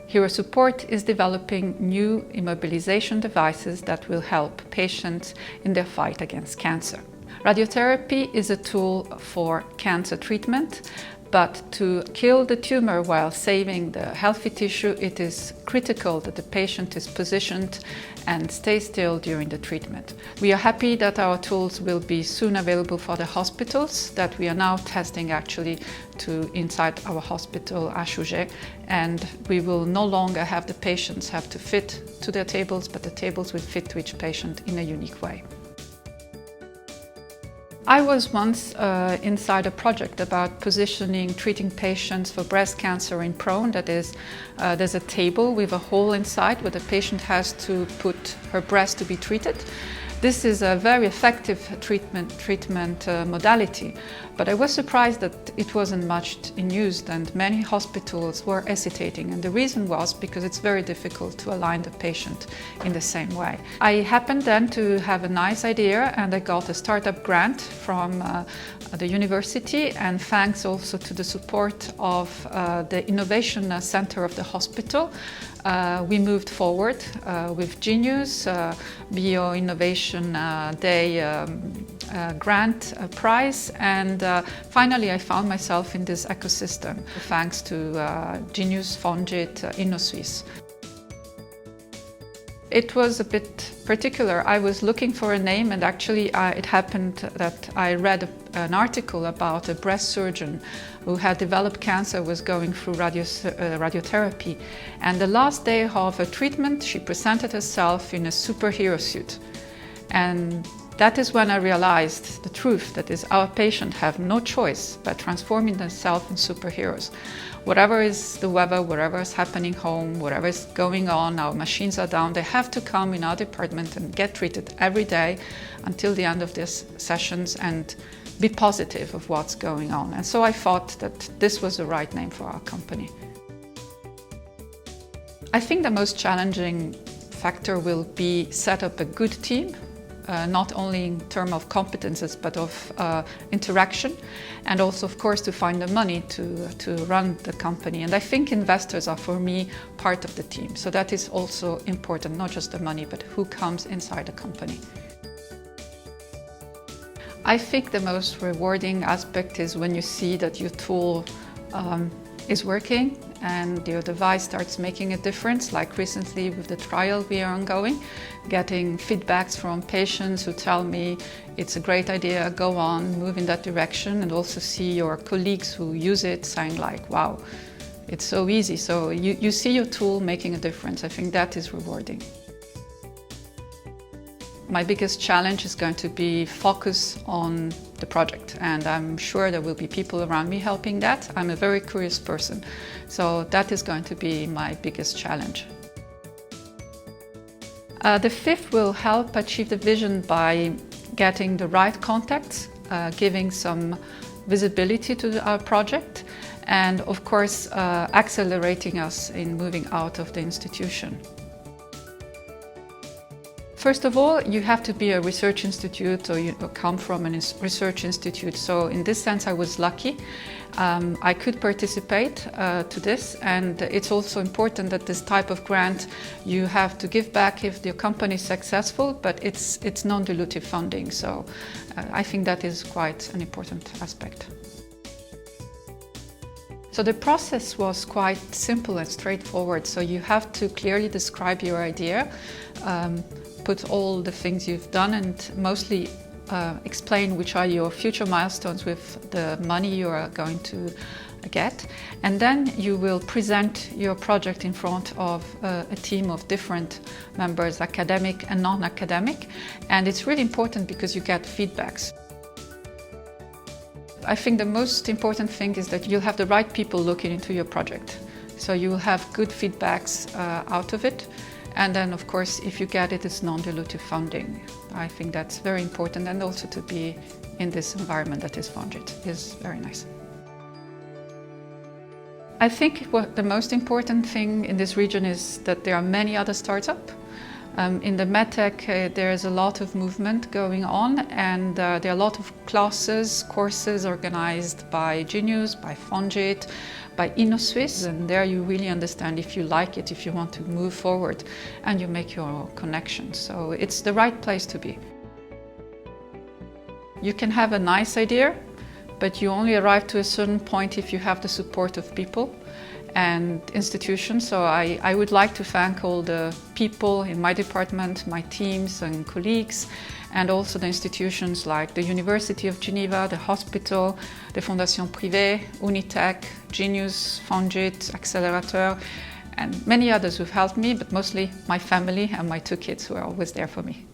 HeroSupport is developing new immobilization devices that will help patients in their fight against cancer. Radiotherapy is a tool for cancer treatment, but to kill the tumor while saving the healthy tissue, it is critical that the patient is positioned and stays still during the treatment. We are happy that our tools will be soon available for the hospitals, that we are now testing actually inside our hospital HeroSupport, and we will no longer have the patients have to fit to their tables, but the tables will fit to each patient in a unique way. I was once inside a project about treating patients for breast cancer in prone. That is, there's a table with a hole inside where the patient has to put her breast to be treated. This is a very effective treatment modality, but I was surprised that it wasn't much in use and many hospitals were hesitating, and the reason was because it's very difficult to align the patient in the same way. I happened then to have a nice idea, and I got a startup grant from the university, and thanks also to the support of the Innovation Center of the hospital, we moved forward with Genius, Bio Innovation Day grant prize, and finally I found myself in this ecosystem thanks to Genius, Fongit, InnoSuisse. It was a bit particular. I was looking for a name, and actually it happened that I read an article about a breast surgeon who had developed cancer, was going through radiotherapy, and the last day of her treatment she presented herself in a superhero suit. And that is when I realized the truth, that is, our patients have no choice but transforming themselves in superheroes. Whatever is the weather, whatever is happening home, whatever is going on, our machines are down, they have to come in our department and get treated every day until the end of these sessions and be positive of what's going on. And so I thought that this was the right name for our company. I think the most challenging factor will be set up a good team. Not only in terms of competences, but of interaction, and also, of course, to find the money to run the company. And I think investors are, for me, part of the team. So that is also important, not just the money, but who comes inside the company. I think the most rewarding aspect is when you see that your tool is working and your device starts making a difference, like recently with the trial we are ongoing, getting feedbacks from patients who tell me it's a great idea, go on, move in that direction, and also see your colleagues who use it saying like, wow, it's so easy. So you see your tool making a difference. I think that is rewarding. My biggest challenge is going to be focus on the project, and I'm sure there will be people around me helping that. I'm a very curious person, so that is going to be my biggest challenge. The fifth will help achieve the vision by getting the right contacts, giving some visibility to our project, and of course accelerating us in moving out of the institution. First of all, you have to be a research institute, or you come from a research institute. So in this sense, I was lucky. I could participate to this, and it's also important that this type of grant, you have to give back if your company is successful, but it's non-dilutive funding. So I think that is quite an important aspect. So the process was quite simple and straightforward. So you have to clearly describe your idea, put all the things you've done, and mostly explain which are your future milestones with the money you are going to get. And then you will present your project in front of a team of different members, academic and non-academic. And it's really important because you get feedbacks. I think the most important thing is that you'll have the right people looking into your project. So you will have good feedbacks out of it. And then, of course, if you get it, it's non-dilutive funding. I think that's very important, and also to be in this environment that is Fongit is very nice. I think what the most important thing in this region is that there are many other startups. In the medtech, there is a lot of movement going on, and there are a lot of courses organized by Genius, by Fongit, by InnoSwiss, and there you really understand if you like it, if you want to move forward, and you make your connections. So it's the right place to be. You can have a nice idea, but you only arrive to a certain point if you have the support of people and institutions. So I would like to thank all the people in my department, my teams and colleagues, and also the institutions like the University of Geneva, the hospital, the Fondation Privée, Unitech, Genius, Fongit, Accelerator, and many others who've helped me, but mostly my family and my 2 kids who are always there for me.